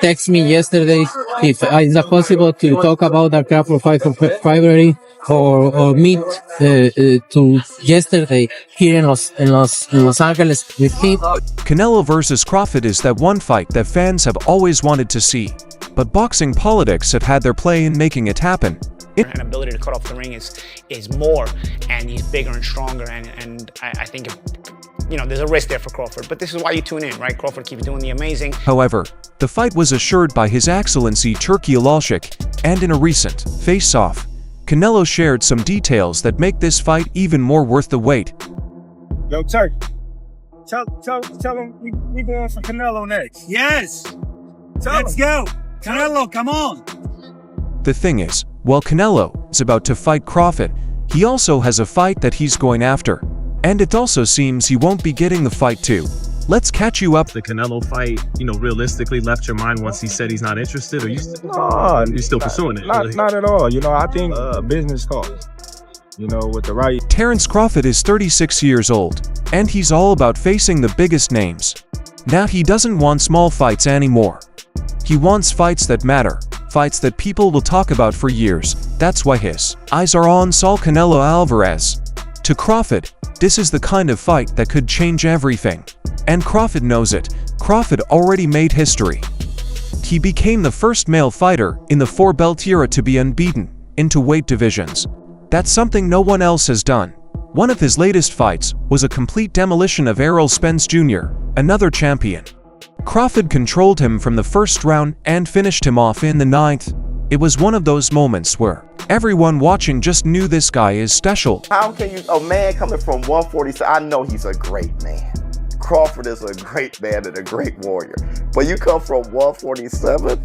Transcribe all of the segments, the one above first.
text me yesterday if it's possible to talk about the Crawford fight for February or meet to yesterday here in Los Angeles with him. Canelo versus Crawford is that one fight that fans have always wanted to see, but boxing politics have had their play in making it happen. An ability to cut off the ring is more, and he's bigger and stronger, and I think, you know, there's a risk there for Crawford, but this is why you tune in, right? Crawford keeps doing the amazing. However, the fight was assured by His Excellency Turki, and in a recent face-off, Canelo shared some details that make this fight even more worth the wait. Yo, Turk, tell him we going for Canelo next. Yes! Let's go! Canelo, come on! The thing is, while Canelo is about to fight Crawford, he also has a fight that he's going after. And it also seems he won't be getting the fight too. Let's catch you up. The Canelo fight, you know, realistically left your mind once he said he's not interested, or you you're still pursuing it? Not at all. You know, I think business talks. You know, with the right. Terence Crawford is 36 years old, and he's all about facing the biggest names. Now he doesn't want small fights anymore. He wants fights that matter, fights that people will talk about for years. That's why his eyes are on Saul Canelo Alvarez. To Crawford, this is the kind of fight that could change everything. And Crawford knows it. Crawford already made history. He became the first male fighter in the four-belt era to be unbeaten into weight divisions. That's something no one else has done. One of his latest fights was a complete demolition of Errol Spence Jr., another champion. Crawford controlled him from the first round and finished him off in the 9th. It was one of those moments where everyone watching just knew this guy is special. How can you, a man coming from 147, I know he's a great man. Crawford is a great man and a great warrior. But you come from 147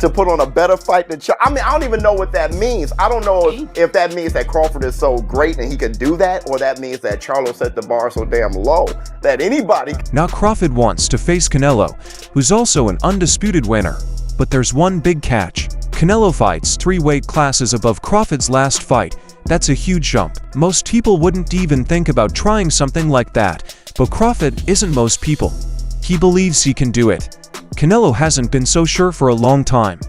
to put on a better fight than I mean, I don't even know what that means. I don't know if that means that Crawford is so great and he can do that, or that means that Charlo set the bar so damn low that anybody. Now Crawford wants to face Canelo, who's also an undisputed winner. But there's one big catch. Canelo fights 3 weight classes above Crawford's last fight. That's a huge jump. Most people wouldn't even think about trying something like that, but Crawford isn't most people. He believes he can do it. Canelo hasn't been so sure for a long time.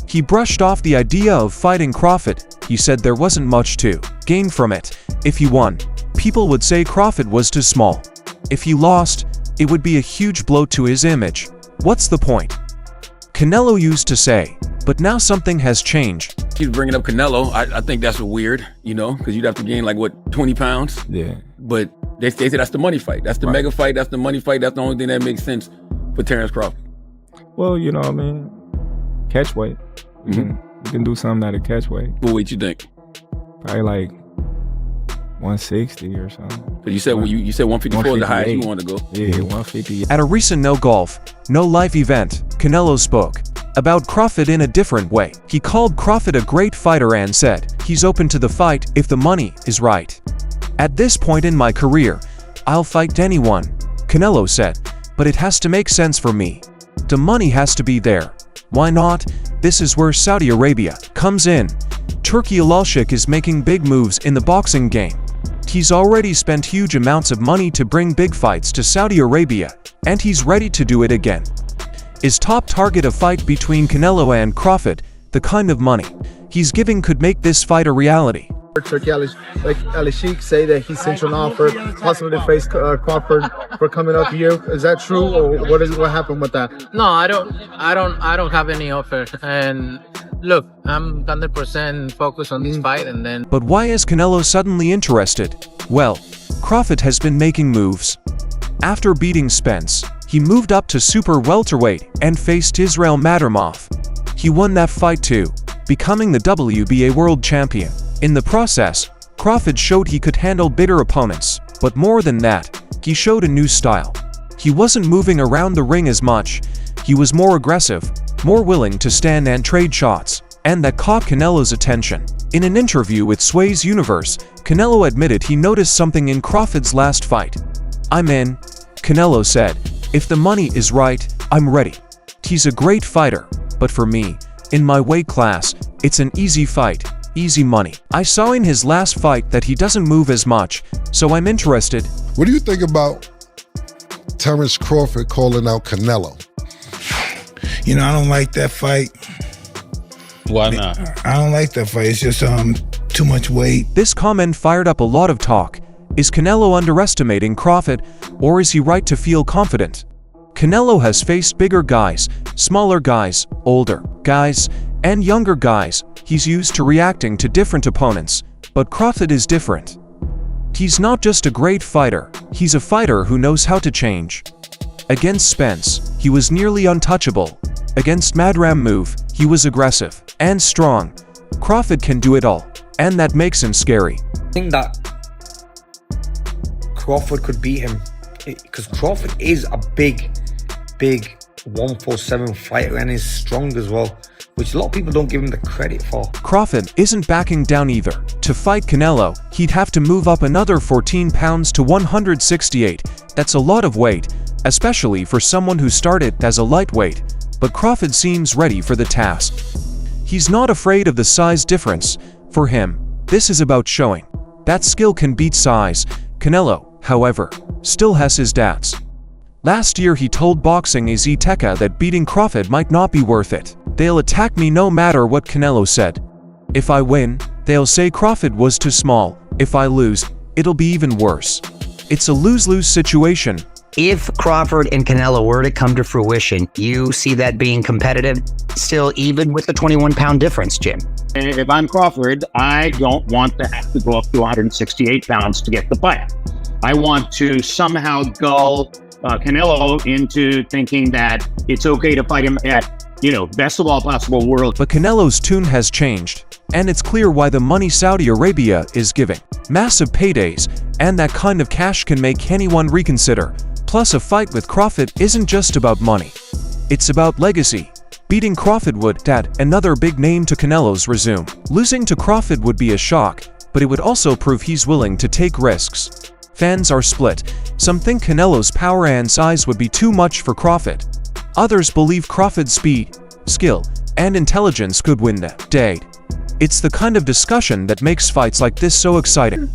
He brushed off the idea of fighting Crawford. He said there wasn't much to gain from it. If he won, people would say Crawford was too small. If he lost, it would be a huge blow to his image. What's the point? Canelo used to say, but now something has changed. He's bringing up Canelo. I think that's weird, you know, because you'd have to gain like, what, 20 pounds? Yeah. But they say that's the money fight. That's the mega fight. That's the money fight. That's the only thing that makes sense for Terence Crawford. Well, you know what I mean? Catch weight. You can do something at a catch weight. What weight you think? Probably like 160 or something. But you said you said 154 is the highest you want to go. Yeah, 150. At a recent No Golf, No Life event, Canelo spoke about Crawford in a different way. He called Crawford a great fighter and said he's open to the fight if the money is right. At this point in my career, I'll fight anyone, Canelo said, but it has to make sense for me. The money has to be there. Why not? This is where Saudi Arabia comes in. Turki is making big moves in the boxing game. He's already spent huge amounts of money to bring big fights to Saudi Arabia, and he's ready to do it again. Is top target a fight between Canelo and Crawford? The kind of money he's giving could make this fight a reality. Stylistic say that he sent you an offer, possibly to face Crawford for coming up here. Is that true, or what happened with that? No, I don't have any offer. And look, I'm 100% focused on this fight, and then. But why is Canelo suddenly interested? Well, Crawford has been making moves. After beating Spence, he moved up to super welterweight and faced Israel Madrimov. He won that fight too, becoming the WBA world champion. In the process, Crawford showed he could handle bitter opponents, but more than that, he showed a new style. He wasn't moving around the ring as much. He was more aggressive, more willing to stand and trade shots, and that caught Canelo's attention. In an interview with Sway's Universe, Canelo admitted he noticed something in Crawford's last fight. "I'm in," Canelo said. "If the money is right, I'm ready. He's a great fighter, but for me, in my weight class, it's an easy fight. Easy money. I saw in his last fight that he doesn't move as much, so I'm interested." What do you think about Terence Crawford calling out Canelo? You know, I don't like that fight. Why not? I don't like that fight. It's just too much weight. This comment fired up a lot of talk. Is Canelo underestimating Crawford, or is he right to feel confident? Canelo has faced bigger guys, smaller guys, older guys, and younger guys. He's used to reacting to different opponents, but Crawford is different. He's not just a great fighter, he's a fighter who knows how to change. Against Spence, he was nearly untouchable. Against Madram Move, he was aggressive and strong. Crawford can do it all, and that makes him scary. I think that Crawford could beat him because Crawford is a big 147 fighter and is strong as well, which a lot of people don't give him the credit for. Crawford isn't backing down either. To fight Canelo, he'd have to move up another 14 pounds to 168. That's a lot of weight, especially for someone who started as a lightweight. But Crawford seems ready for the task. He's not afraid of the size difference. For him, this is about showing that skill can beat size. Canelo, however, still has his doubts. Last year he told Boxing Azteca that beating Crawford might not be worth it. They'll attack me no matter what, Canelo said. If I win, they'll say Crawford was too small. If I lose, it'll be even worse. It's a lose-lose situation. If Crawford and Canelo were to come to fruition, you see that being competitive, still even with the 21-pound difference, Jim? If I'm Crawford, I don't want to have to go up to 168 pounds to get the fight. I want to somehow gull Canelo into thinking that it's okay to fight him at, best of all possible world. But Canelo's tune has changed, and it's clear why the money Saudi Arabia is giving. Massive paydays, and that kind of cash can make anyone reconsider. Plus, a fight with Crawford isn't just about money. It's about legacy. Beating Crawford would add another big name to Canelo's resume. Losing to Crawford would be a shock, but it would also prove he's willing to take risks. Fans are split. Some think Canelo's power and size would be too much for Crawford. Others believe Crawford's speed, skill, and intelligence could win the day. It's the kind of discussion that makes fights like this so exciting.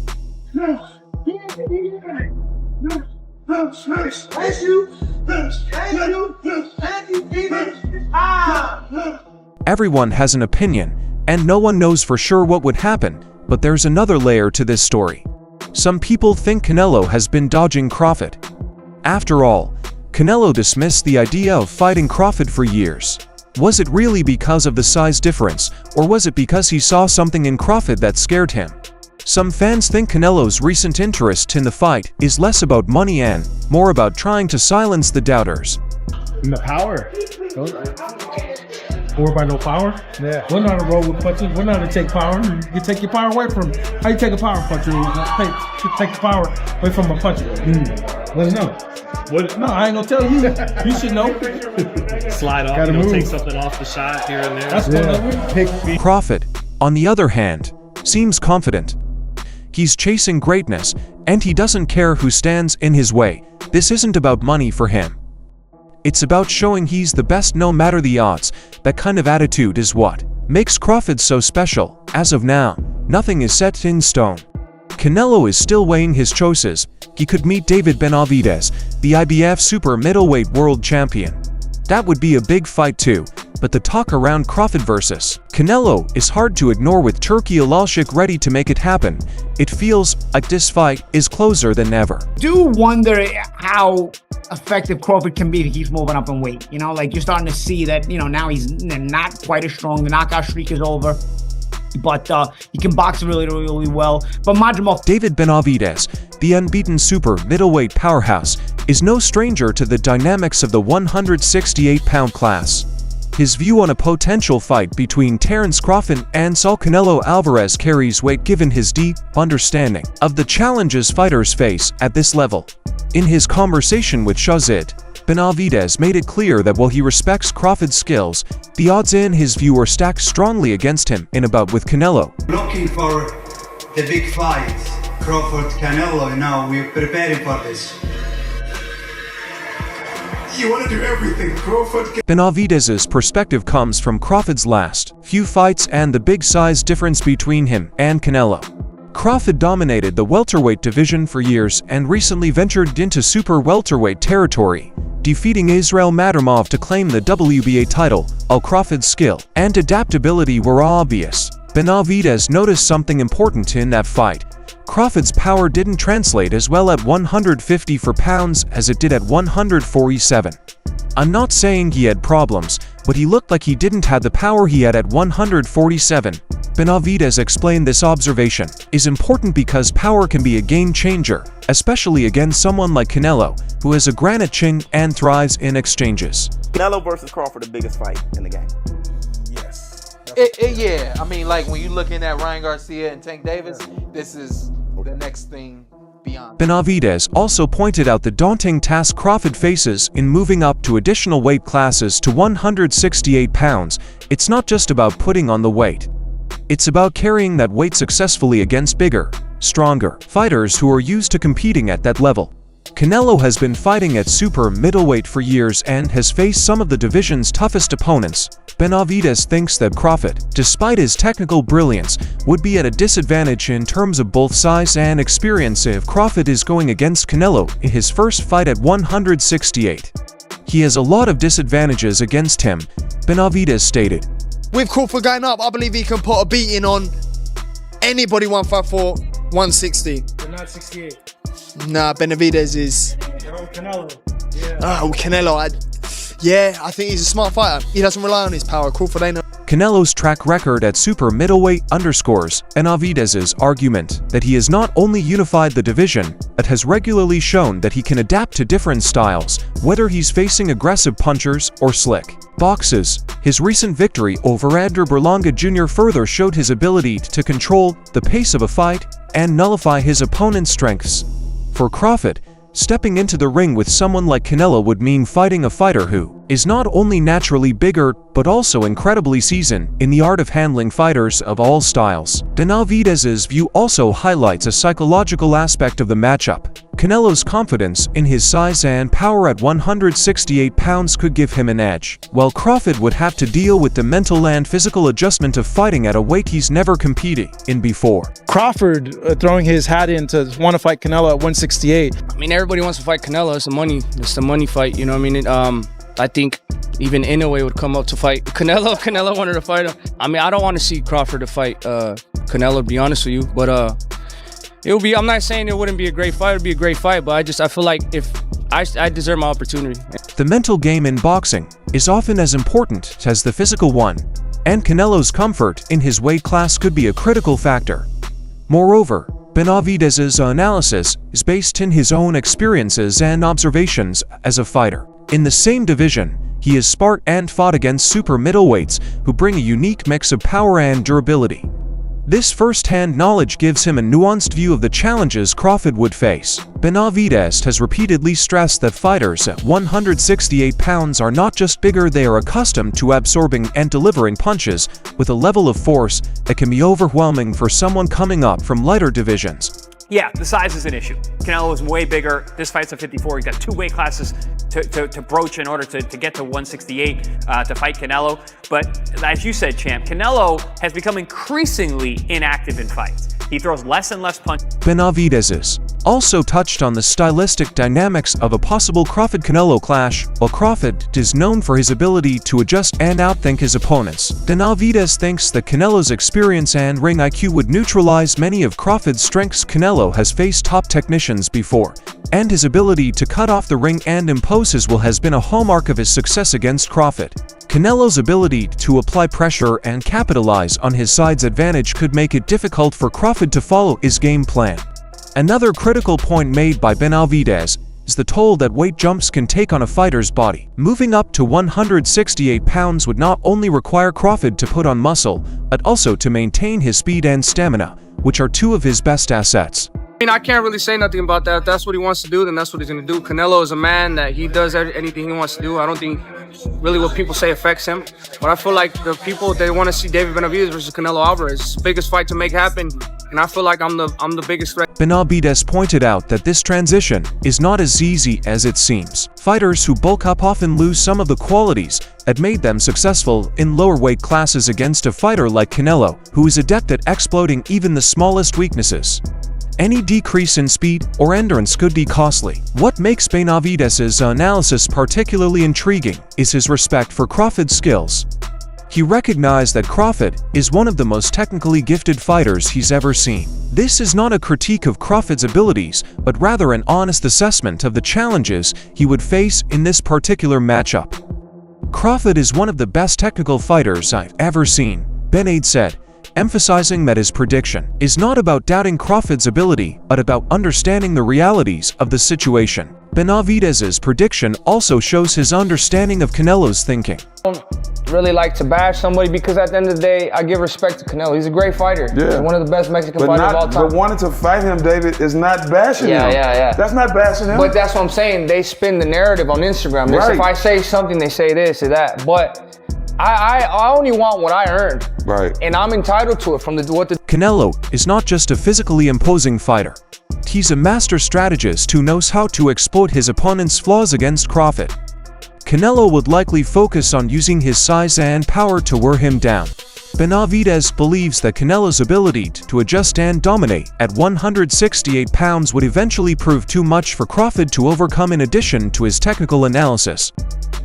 Everyone has an opinion, and no one knows for sure what would happen, but there's another layer to this story. Some people think Canelo has been dodging Crawford. After all, Canelo dismissed the idea of fighting Crawford for years. Was it really because of the size difference, or was it because he saw something in Crawford that scared him? Some fans think Canelo's recent interest in the fight is less about money and more about trying to silence the doubters. And the power. Or by no power? Yeah. We're not a roll with punches. We're not to take power. You take your power away from. How you take a power puncher? You take the power away from a puncher. Let us know. What? No, I ain't gonna tell you. You should know. Slide off, take something off the shot here and there. That's Crawford, on the other hand, seems confident. He's chasing greatness, and he doesn't care who stands in his way. This isn't about money for him. It's about showing he's the best no matter the odds. That kind of attitude is what makes Crawford so special. As of now, nothing is set in stone. Canelo is still weighing his choices. He could meet David Benavidez, the IBF super middleweight world champion. That would be a big fight too, but the talk around Crawford versus Canelo is hard to ignore with Turki Alalshik ready to make it happen. It feels like this fight is closer than ever. Do wonder how effective Crawford can be if he keeps moving up in weight. Like you're starting to see that, now he's not quite as strong. The knockout streak is over. But he can box really, really well. But Madrimov, David Benavidez, the unbeaten super middleweight powerhouse, is no stranger to the dynamics of the 168-pound class. His view on a potential fight between Terence Crawford and Saul Canelo Alvarez carries weight given his deep understanding of the challenges fighters face at this level. In his conversation with Shazid, Benavidez made it clear that while he respects Crawford's skills, the odds in his view are stacked strongly against him in a bout with Canelo. Looking for the big fight, Crawford-Canelo, now we're preparing for this. You want to do everything, Crawford. Benavidez's perspective comes from Crawford's last few fights and the big size difference between him and Canelo. Crawford dominated the welterweight division for years and recently ventured into super welterweight territory, defeating Israel Madrimov to claim the WBA title. While Crawford's skill and adaptability were obvious, Benavidez noticed something important in that fight. Crawford's power didn't translate as well at 154 pounds as it did at 147. I'm not saying he had problems, but he looked like he didn't have the power he had at 147. Benavidez explained this observation is important because power can be a game changer, especially against someone like Canelo, who has a granite chin and thrives in exchanges. Canelo versus Crawford, the biggest fight in the game. Yeah, I mean, like when you're looking at Ryan Garcia and Tank Davis, this is the next thing beyond. Benavidez also pointed out the daunting task Crawford faces in moving up to additional weight classes to 168 pounds. It's not just about putting on the weight. It's about carrying that weight successfully against bigger, stronger fighters who are used to competing at that level. Canelo has been fighting at super middleweight for years and has faced some of the division's toughest opponents. Benavidez thinks that Crawford, despite his technical brilliance, would be at a disadvantage in terms of both size and experience if Crawford is going against Canelo in his first fight at 168. He has a lot of disadvantages against him, Benavidez stated. With Crawford going up, I believe he can put a beating on anybody 154, 160. But not 68. Nah, Benavidez is. Canelo. Oh, Canelo. I think he's a smart fighter. He doesn't rely on his power. Crawford ain't. Canelo's track record at super middleweight underscores Benavidez's argument that he has not only unified the division, but has regularly shown that he can adapt to different styles, whether he's facing aggressive punchers or slick boxes. His recent victory over Edgar Berlanga Jr. further showed his ability to control the pace of a fight and nullify his opponent's strengths. For Crawford, stepping into the ring with someone like Canelo would mean fighting a fighter who is not only naturally bigger, but also incredibly seasoned in the art of handling fighters of all styles. Benavidez's view also highlights a psychological aspect of the matchup. Canelo's confidence in his size and power at 168 pounds could give him an edge, while Crawford would have to deal with the mental and physical adjustment of fighting at a weight he's never competed in before. Crawford throwing his hat in to want to fight Canelo at 168. I mean, everybody wants to fight Canelo. It's the money fight, you know what I mean? I think even Inoue would come up to fight Canelo. Canelo wanted to fight him. I mean, I don't want to see Crawford to fight Canelo, to be honest with you, but it would be. I'm not saying it wouldn't be a great fight. It'd be a great fight, but I feel like if I deserve my opportunity. The mental game in boxing is often as important as the physical one, and Canelo's comfort in his weight class could be a critical factor. Moreover, Benavidez's analysis is based in his own experiences and observations as a fighter. In the same division, he has sparred and fought against super middleweights who bring a unique mix of power and durability. This first-hand knowledge gives him a nuanced view of the challenges Crawford would face. Benavidez has repeatedly stressed that fighters at 168 pounds are not just bigger, they are accustomed to absorbing and delivering punches with a level of force that can be overwhelming for someone coming up from lighter divisions. Yeah, the size is an issue. Canelo is way bigger. This fight's at 54. He's got two weight classes to broach in order to get to 168 to fight Canelo. But as you said, champ, Canelo has become increasingly inactive in fights. He throws less and less punches. Benavidez also touched on the stylistic dynamics of a possible Crawford-Canelo clash. While Crawford is known for his ability to adjust and outthink his opponents, Benavidez thinks that Canelo's experience and ring IQ would neutralize many of Crawford's strengths. Canelo has faced top technicians before, and his ability to cut off the ring and impose his will has been a hallmark of his success against Crawford. Canelo's ability to apply pressure and capitalize on his side's advantage could make it difficult for Crawford to follow his game plan. Another critical point made by Benavidez is the toll that weight jumps can take on a fighter's body. Moving up to 168 pounds would not only require Crawford to put on muscle, but also to maintain his speed and stamina, which are two of his best assets. I mean, I can't really say nothing about that. If that's what he wants to do, then that's what he's going to do. Canelo is a man that he does anything he wants to do. I don't think really what people say affects him. But I feel like the people, they want to see David Benavidez versus Canelo Alvarez. Biggest fight to make happen. and I feel like I'm the biggest threat. Benavidez pointed out that this transition is not as easy as it seems. Fighters who bulk up often lose some of the qualities that made them successful in lower weight classes against a fighter like Canelo, who is adept at exploiting even the smallest weaknesses. Any decrease in speed or endurance could be costly. What makes Benavidez's analysis particularly intriguing is his respect for Crawford's skills. He recognized that Crawford is one of the most technically gifted fighters he's ever seen. This is not a critique of Crawford's abilities, but rather an honest assessment of the challenges he would face in this particular matchup. Crawford is one of the best technical fighters I've ever seen, Benavidez said, emphasizing that his prediction is not about doubting Crawford's ability, but about understanding the realities of the situation. Benavidez's prediction also shows his understanding of Canelo's thinking. I don't really like to bash somebody because at the end of the day, I give respect to Canelo. He's a great fighter. Yeah. He's one of the best Mexican fighters of all time. But wanting to fight him, David, is not bashing him. Yeah. That's not bashing him. But that's what I'm saying. They spin the narrative on Instagram. Right. If I say something, they say this or that. But I only want what I earned. Right. And I'm entitled to it from what the... Canelo is not just a physically imposing fighter. He's a master strategist who knows how to exploit his opponent's flaws against Crawford. Canelo would likely focus on using his size and power to wear him down. Benavidez believes that Canelo's ability to adjust and dominate at 168 pounds would eventually prove too much for Crawford to overcome in addition to his technical analysis.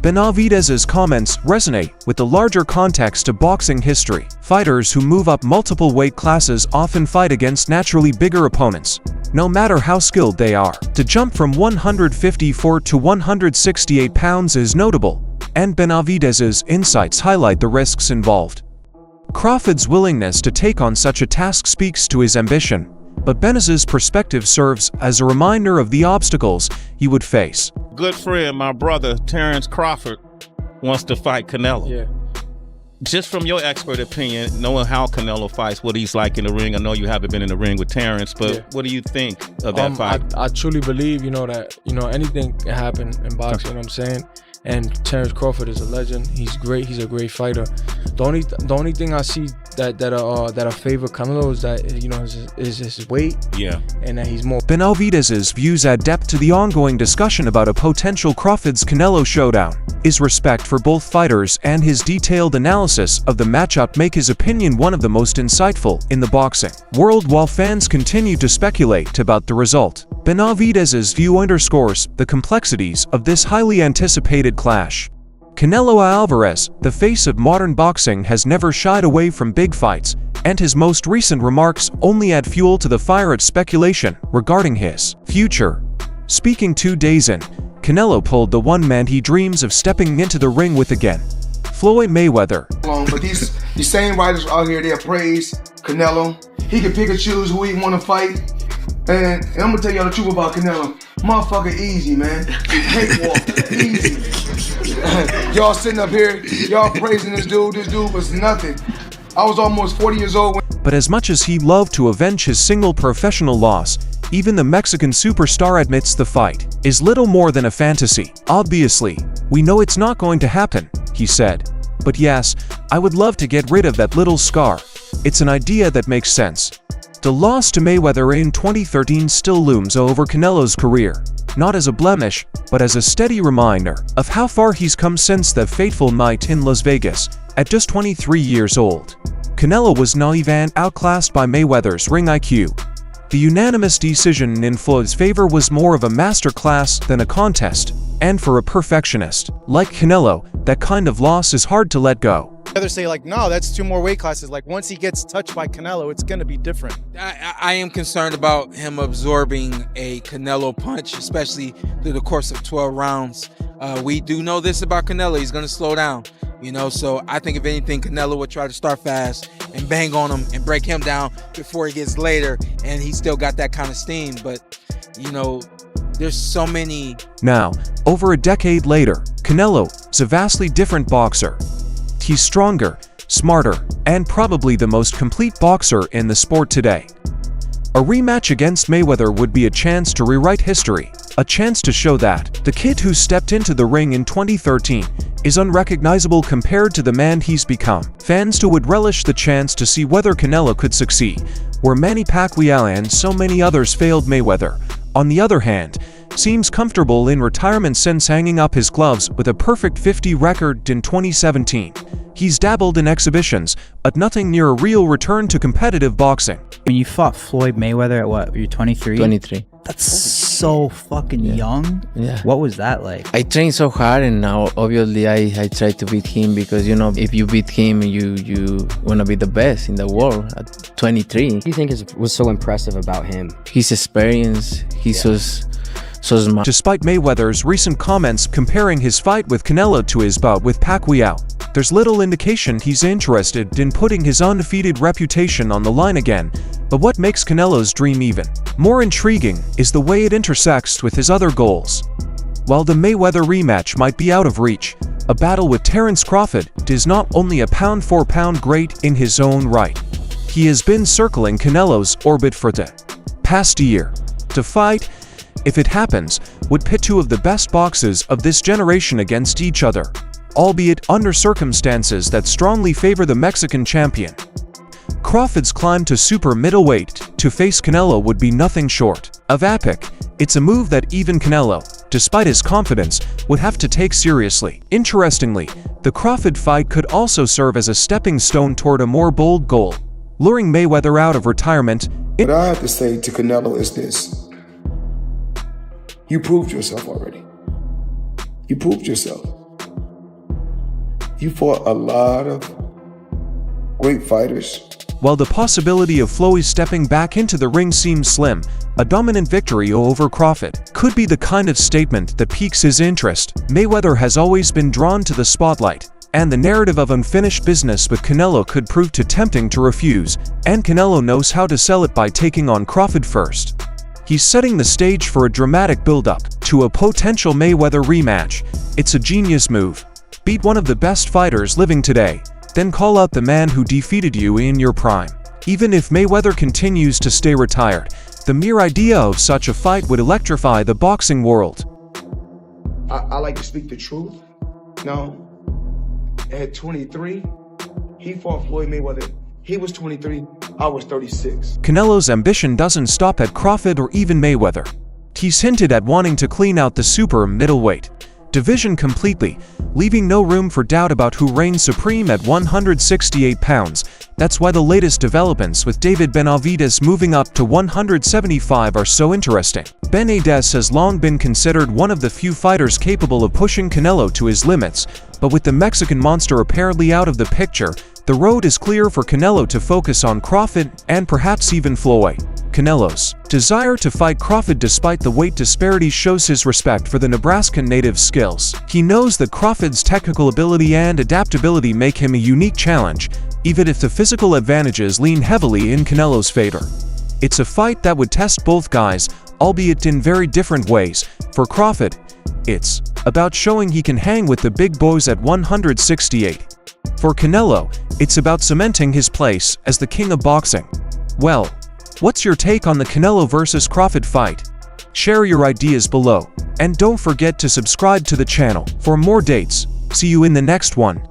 Benavidez's comments resonate with the larger context of boxing history. Fighters who move up multiple weight classes often fight against naturally bigger opponents, no matter how skilled they are. To jump from 154 to 168 pounds is notable, and Benavidez's insights highlight the risks involved. Crawford's willingness to take on such a task speaks to his ambition, but Benavidez's perspective serves as a reminder of the obstacles he would face. Good friend, my brother, Terrence Crawford, wants to fight Canelo. Yeah. Just from your expert opinion, knowing how Canelo fights, what he's like in the ring, I know you haven't been in the ring with Terrence, but what do you think of that fight? I truly believe, that, anything can happen in boxing, you know what I'm saying? And Terrence Crawford is a legend. He's great. He's a great fighter. The only thing I see that favor Canelo is that is his weight. Yeah. And that he's more. Benavidez's views add depth to the ongoing discussion about a potential Crawford's Canelo showdown. His respect for both fighters and his detailed analysis of the matchup make his opinion one of the most insightful in the boxing world. While fans continue to speculate about the result, Benavidez's view underscores the complexities of this highly anticipated clash. Canelo Alvarez, the face of modern boxing, has never shied away from big fights, and his most recent remarks only add fuel to the fire at speculation regarding his future. Speaking 2 days in, Canelo pulled the one man he dreams of stepping into the ring with again, Floyd Mayweather. But these same writers out here, they praise Canelo. He can pick and choose who he want to fight. And I'm gonna tell y'all the truth about Canelo. Motherfucker easy, man. Cakewalk, easy. Y'all sitting up here, y'all praising this dude was nothing. I was almost 40 years old when... But as much as he loved to avenge his single professional loss, even the Mexican superstar admits the fight is little more than a fantasy. Obviously, we know it's not going to happen, he said. But yes, I would love to get rid of that little scar. It's an idea that makes sense. The loss to Mayweather in 2013 still looms over Canelo's career, not as a blemish, but as a steady reminder of how far he's come since that fateful night in Las Vegas. At just 23 years old, Canelo was naive and outclassed by Mayweather's ring IQ. The unanimous decision in Floyd's favor was more of a masterclass than a contest, and for a perfectionist like Canelo, that kind of loss is hard to let go. Others say no, that's 2 more weight classes. Once he gets touched by Canelo, it's gonna be different. I am concerned about him absorbing a Canelo punch, especially through the course of 12 rounds. We do know this about Canelo, he's gonna slow down, so I think if anything, Canelo would try to start fast and bang on him and break him down before he gets later, and he's still got that kind of steam, but there's so many. Now, over a decade later, Canelo is a vastly different boxer. He's stronger, smarter, and probably the most complete boxer in the sport today. A rematch against Mayweather would be a chance to rewrite history, a chance to show that the kid who stepped into the ring in 2013 is unrecognizable compared to the man he's become. Fans too would relish the chance to see whether Canelo could succeed, where Manny Pacquiao and so many others failed Mayweather, on the other hand, seems comfortable in retirement since hanging up his gloves with a perfect 50 record in 2017. He's dabbled in exhibitions, but nothing near a real return to competitive boxing. When you fought Floyd Mayweather at what? You're 23? 23. That's so fucking young. Yeah. What was that like? I trained so hard, and now obviously I try to beat him because, you know, if you beat him, you want to be the best in the world at 23. What do you think was so impressive about him? His experience, he's so smart. Despite Mayweather's recent comments comparing his fight with Canelo to his bout with Pacquiao, there's little indication he's interested in putting his undefeated reputation on the line again. But what makes Canelo's dream even more intriguing is the way it intersects with his other goals. While the Mayweather rematch might be out of reach, a battle with Terence Crawford is not only a pound-for-pound great in his own right. He has been circling Canelo's orbit for the past year. To fight, if it happens, would pit two of the best boxers of this generation against each other, albeit under circumstances that strongly favor the Mexican champion. Crawford's climb to super middleweight to face Canelo would be nothing short of epic. It's a move that even Canelo, despite his confidence, would have to take seriously. Interestingly, the Crawford fight could also serve as a stepping stone toward a more bold goal, luring Mayweather out of retirement. What I have to say to Canelo is this. You proved yourself already. You proved yourself. You fought a lot of great fighters. While the possibility of Floyd stepping back into the ring seems slim, a dominant victory over Crawford could be the kind of statement that piques his interest. Mayweather has always been drawn to the spotlight, and the narrative of unfinished business with Canelo could prove too tempting to refuse, and Canelo knows how to sell it by taking on Crawford first. He's setting the stage for a dramatic build-up to a potential Mayweather rematch. It's a genius move. Beat one of the best fighters living today, then call out the man who defeated you in your prime. Even if Mayweather continues to stay retired, the mere idea of such a fight would electrify the boxing world. I like to speak the truth. Now, at 23, he fought Floyd Mayweather. He was 23, I was 36. Canelo's ambition doesn't stop at Crawford or even Mayweather. He's hinted at wanting to clean out the super middleweight division completely, leaving no room for doubt about who reigns supreme at 168 pounds. That's why the latest developments with David Benavidez moving up to 175 are so interesting. Benavidez has long been considered one of the few fighters capable of pushing Canelo to his limits, but with the Mexican monster apparently out of the picture, the road is clear for Canelo to focus on Crawford and perhaps even Floyd. Canelo's desire to fight Crawford despite the weight disparity shows his respect for the Nebraskan native's skills. He knows that Crawford's technical ability and adaptability make him a unique challenge, even if the physical advantages lean heavily in Canelo's favor. It's a fight that would test both guys, albeit in very different ways. For Crawford, it's about showing he can hang with the big boys at 168. For Canelo, it's about cementing his place as the king of boxing. Well, what's your take on the Canelo vs. Crawford fight? Share your ideas below, and don't forget to subscribe to the channel for more dates. See you in the next one.